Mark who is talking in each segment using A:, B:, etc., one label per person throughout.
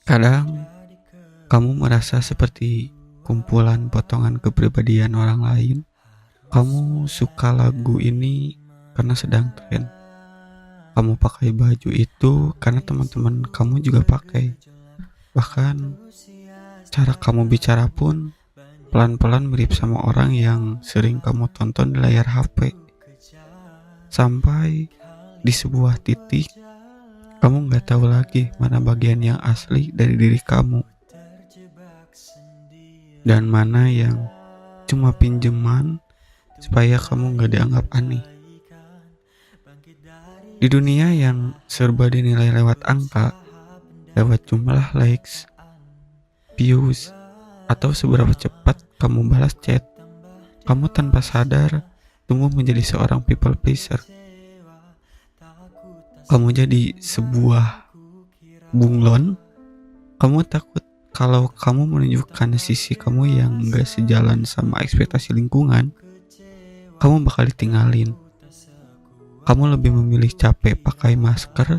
A: Kadang kamu merasa seperti kumpulan potongan kepribadian orang lain. Kamu suka lagu ini karena sedang tren. Kamu pakai baju itu karena teman-teman kamu juga pakai. Bahkan cara kamu bicara pun pelan-pelan mirip sama orang yang sering kamu tonton di layar HP. Sampai di sebuah titik kamu gak tahu lagi mana bagian yang asli dari diri kamu dan mana yang cuma pinjeman supaya kamu gak dianggap aneh. Di dunia yang serba dinilai lewat angka, lewat jumlah likes, views, atau seberapa cepat kamu balas chat, kamu tanpa sadar tumbuh menjadi seorang people pleaser. Kamu jadi sebuah bunglon. Kamu takut kalau kamu menunjukkan sisi kamu yang gak sejalan sama ekspektasi lingkungan, kamu bakal ditinggalin. Kamu lebih memilih capek pakai masker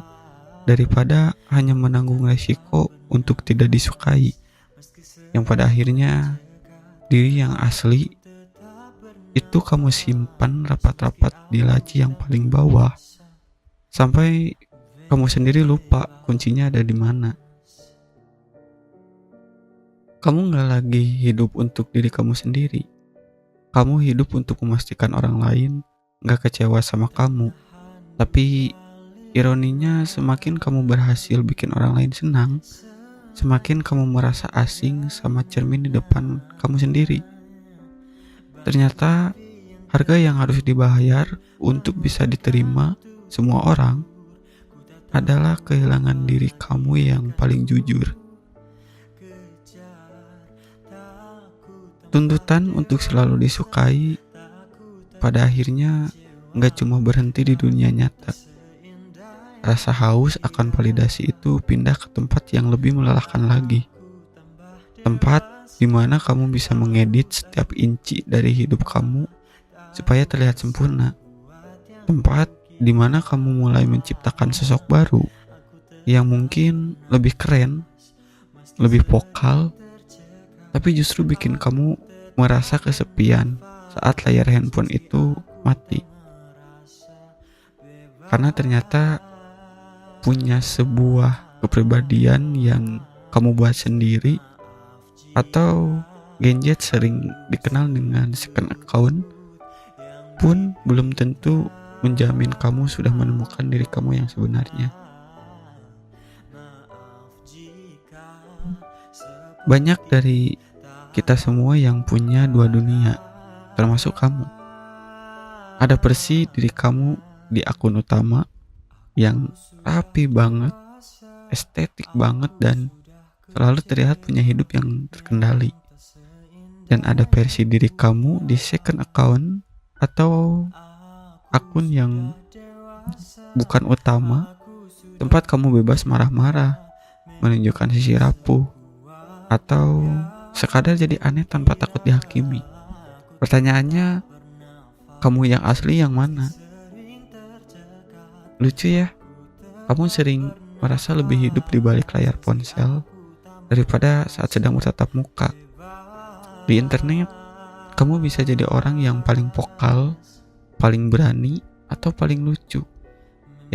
A: daripada hanya menanggung resiko untuk tidak disukai. Yang pada akhirnya diri yang asli itu kamu simpan rapat-rapat di laci yang paling bawah sampai kamu sendiri lupa kuncinya ada di mana. Kamu gak lagi hidup untuk diri kamu sendiri. Kamu hidup untuk memastikan orang lain gak kecewa sama kamu. Tapi ironinya semakin kamu berhasil bikin orang lain senang, semakin kamu merasa asing sama cermin di depan kamu sendiri. Ternyata harga yang harus dibayar untuk bisa diterima semua orang adalah kehilangan diri kamu yang paling jujur. Tuntutan untuk selalu disukai pada akhirnya gak cuma berhenti di dunia nyata. Rasa haus akan validasi itu pindah ke tempat yang lebih melelahkan lagi. Tempat di mana kamu bisa mengedit setiap inci dari hidup kamu supaya terlihat sempurna. Tempat di mana kamu mulai menciptakan sosok baru yang mungkin lebih keren, lebih vokal, tapi justru bikin kamu merasa kesepian saat layar handphone itu mati. Karena ternyata punya sebuah kepribadian yang kamu buat sendiri atau Gen Z sering dikenal dengan second account pun belum tentu menjamin kamu sudah menemukan diri kamu yang sebenarnya. Banyak dari kita semua yang punya dua dunia, termasuk kamu. Ada versi diri kamu di akun utama yang rapi banget, estetik banget, dan selalu terlihat punya hidup yang terkendali. Dan ada versi diri kamu di second account atau akun yang bukan utama, tempat kamu bebas marah-marah, menunjukkan sisi rapuh, atau sekadar jadi aneh tanpa takut dihakimi. Pertanyaannya, kamu yang asli yang mana? Lucu ya, kamu sering merasa lebih hidup di balik layar ponsel daripada saat sedang bertatap muka. Di internet, kamu bisa jadi orang yang paling vokal, paling berani, atau paling lucu,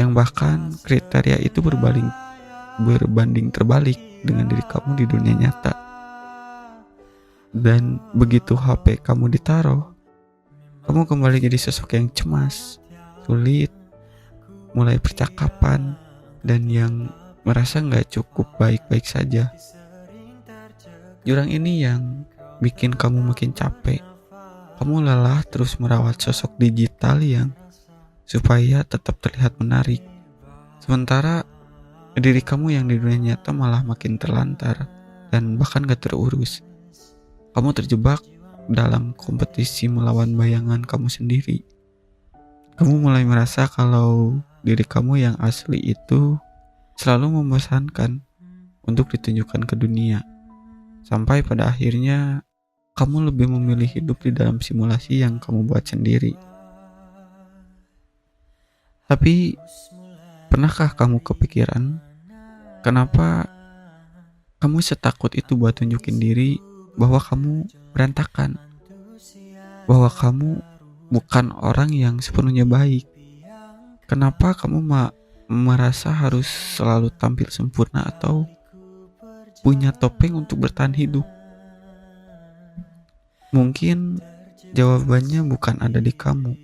A: yang bahkan kriteria itu berbanding terbalik dengan diri kamu di dunia nyata. Dan begitu HP kamu ditaruh, kamu kembali jadi sosok yang cemas, sulit, mulai percakapan, dan yang merasa gak cukup baik-baik saja. Jurang ini yang bikin kamu makin capek. Kamu lelah terus merawat sosok digital yang supaya tetap terlihat menarik. Sementara diri kamu yang di dunia nyata malah makin terlantar dan bahkan gak terurus. Kamu terjebak dalam kompetisi melawan bayangan kamu sendiri. Kamu mulai merasa kalau diri kamu yang asli itu selalu membosankan untuk ditunjukkan ke dunia. Sampai pada akhirnya kamu lebih memilih hidup di dalam simulasi yang kamu buat sendiri. Tapi pernahkah kamu kepikiran kenapa kamu setakut itu buat tunjukin diri bahwa kamu berantakan, bahwa kamu bukan orang yang sepenuhnya baik? Kenapa kamu merasa harus selalu tampil sempurna atau punya topeng untuk bertahan hidup? Mungkin jawabannya bukan ada di kamu.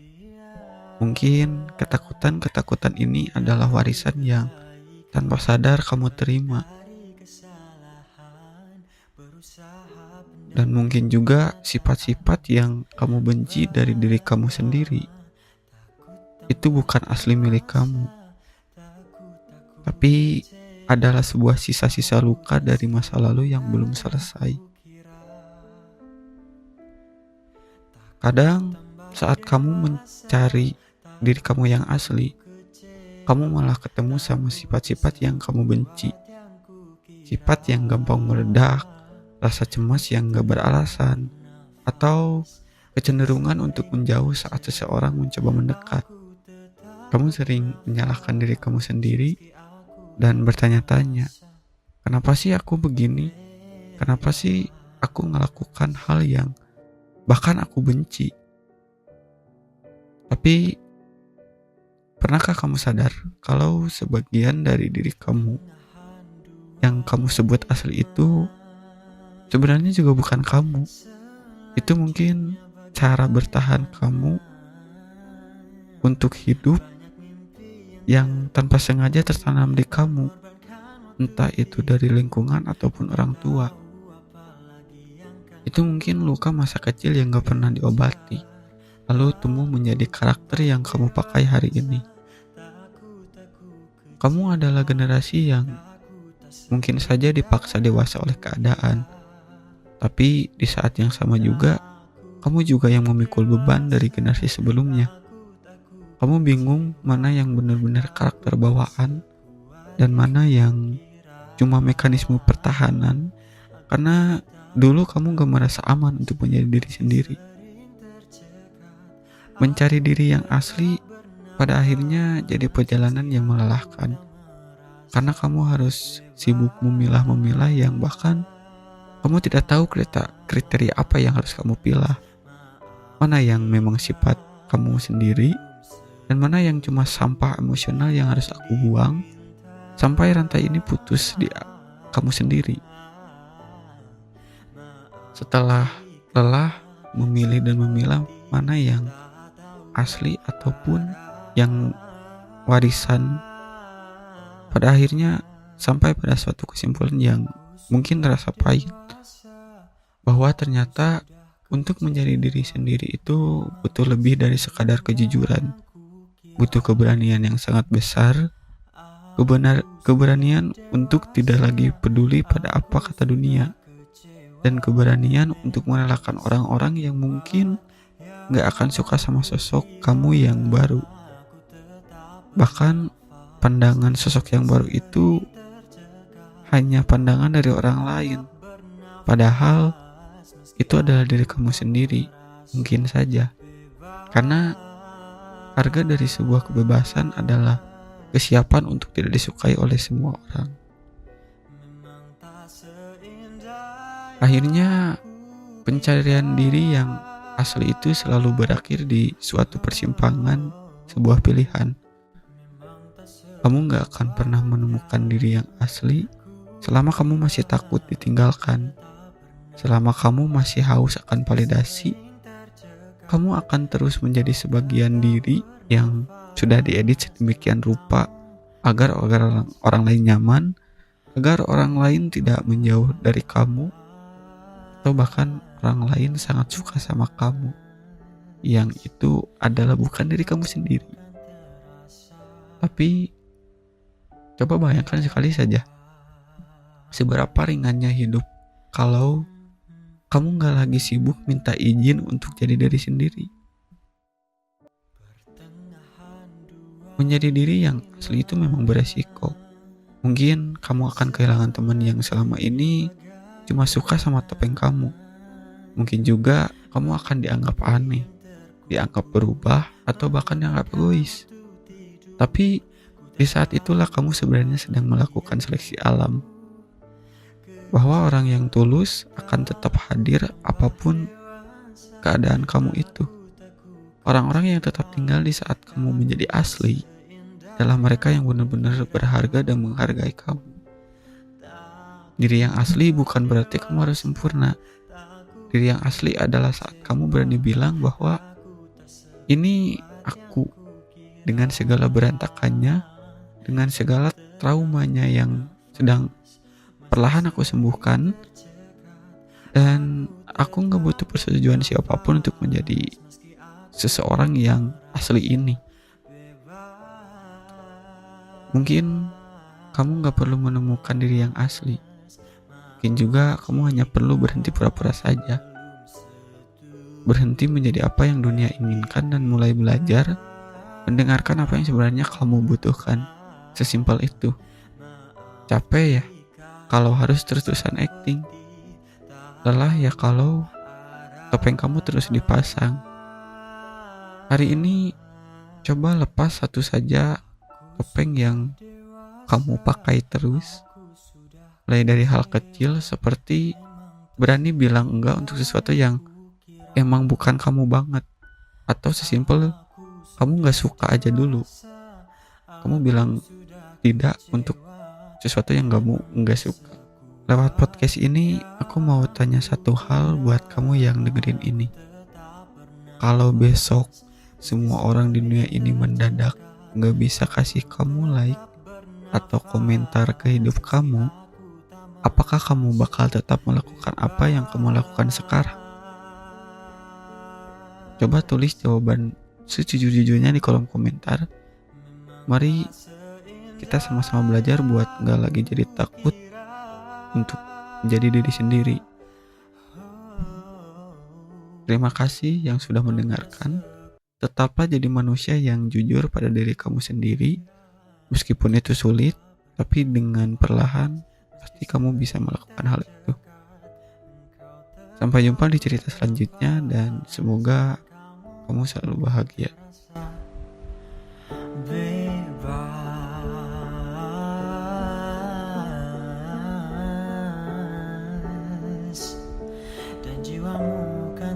A: Mungkin ketakutan-ketakutan ini adalah warisan yang tanpa sadar kamu terima. Dan mungkin juga sifat-sifat yang kamu benci dari diri kamu sendiri itu bukan asli milik kamu, tapi adalah sebuah sisa-sisa luka dari masa lalu yang belum selesai. Kadang saat kamu mencari diri kamu yang asli, kamu malah ketemu sama sifat-sifat yang kamu benci. Sifat yang gampang meledak, rasa cemas yang gak beralasan, atau kecenderungan untuk menjauh saat seseorang mencoba mendekat. Kamu sering menyalahkan diri kamu sendiri dan bertanya-tanya, kenapa sih aku begini? Kenapa sih aku melakukan hal yang bahkan aku benci? Tapi pernahkah kamu sadar kalau sebagian dari diri kamu yang kamu sebut asli itu sebenarnya juga bukan kamu? Itu mungkin cara bertahan kamu untuk hidup yang tanpa sengaja tertanam di kamu, entah itu dari lingkungan ataupun orang tua. Itu mungkin luka masa kecil yang gak pernah diobati, lalu tumbuh menjadi karakter yang kamu pakai hari ini. Kamu adalah generasi yang mungkin saja dipaksa dewasa oleh keadaan, tapi di saat yang sama juga, kamu juga yang memikul beban dari generasi sebelumnya. Kamu bingung mana yang benar-benar karakter bawaan dan mana yang cuma mekanisme pertahanan, karena dulu kamu gak merasa aman untuk menjadi diri sendiri. Mencari diri yang asli pada akhirnya jadi perjalanan yang melelahkan, karena kamu harus sibuk memilah-memilah yang bahkan kamu tidak tahu kriteria apa yang harus kamu pilih. Mana yang memang sifat kamu sendiri dan mana yang cuma sampah emosional yang harus aku buang sampai rantai ini putus di kamu sendiri. Setelah lelah memilih dan memilah mana yang asli ataupun yang warisan, pada akhirnya sampai pada suatu kesimpulan yang mungkin terasa pahit, bahwa ternyata untuk menjadi diri sendiri itu butuh lebih dari sekadar kejujuran, butuh keberanian yang sangat besar, keberanian untuk tidak lagi peduli pada apa kata dunia, dan keberanian untuk merelakan orang-orang yang mungkin gak akan suka sama sosok kamu yang baru. Bahkan pandangan sosok yang baru itu hanya pandangan dari orang lain, padahal itu adalah diri kamu sendiri, mungkin saja. Karena harga dari sebuah kebebasan adalah kesiapan untuk tidak disukai oleh semua orang. Akhirnya pencarian diri yang asli itu selalu berakhir di suatu persimpangan sebuah pilihan. Kamu gak akan pernah menemukan diri yang asli selama kamu masih takut ditinggalkan. Selama kamu masih haus akan validasi, kamu akan terus menjadi sebagian diri yang sudah diedit sedemikian rupa agar orang lain nyaman, agar orang lain tidak menjauh dari kamu, atau bahkan orang lain sangat suka sama kamu, yang itu adalah bukan diri kamu sendiri. Tapi coba bayangkan sekali saja seberapa ringannya hidup kalau kamu gak lagi sibuk minta izin untuk jadi diri sendiri. Menjadi diri yang asli itu memang beresiko. Mungkin kamu akan kehilangan teman yang selama ini cuma suka sama topeng kamu. Mungkin juga kamu akan dianggap aneh, dianggap berubah, atau bahkan dianggap egois. Tapi di saat itulah kamu sebenarnya sedang melakukan seleksi alam, bahwa orang yang tulus akan tetap hadir apapun keadaan kamu itu. Orang-orang yang tetap tinggal di saat kamu menjadi asli adalah mereka yang benar-benar berharga dan menghargai kamu. Diri yang asli bukan berarti kamu harus sempurna. Diri yang asli adalah saat kamu berani bilang bahwa ini aku, dengan segala berantakannya, dengan segala traumanya yang sedang perlahan aku sembuhkan, dan aku gak butuh persetujuan siapapun untuk menjadi seseorang yang asli ini. Mungkin kamu gak perlu menemukan diri yang asli. Mungkin juga kamu hanya perlu berhenti pura-pura saja. Berhenti menjadi apa yang dunia inginkan dan mulai belajar mendengarkan apa yang sebenarnya kamu butuhkan. Sesimpel itu. Capek ya kalau harus terus-terusan acting. Lelah ya kalau topeng kamu terus dipasang. Hari ini coba lepas satu saja topeng yang kamu pakai terus. Mulai dari hal kecil seperti berani bilang enggak untuk sesuatu yang emang bukan kamu banget. Atau sesimpel kamu gak suka aja dulu. Kamu bilang tidak untuk sesuatu yang kamu gak suka. Lewat podcast ini aku mau tanya satu hal buat kamu yang dengerin ini. Kalau besok semua orang di dunia ini mendadak gak bisa kasih kamu like atau komentar ke hidup kamu, apakah kamu bakal tetap melakukan apa yang kamu lakukan sekarang? Coba tulis jawaban sejujur-jujurnya di kolom komentar. Mari kita sama-sama belajar buat gak lagi jadi takut untuk menjadi diri sendiri. Terima kasih yang sudah mendengarkan. Tetaplah jadi manusia yang jujur pada diri kamu sendiri. Meskipun itu sulit, tapi dengan perlahan pasti kamu bisa melakukan hal itu. Sampai jumpa di cerita selanjutnya dan semoga kamu selalu bahagia.
B: Dan jiwamu kan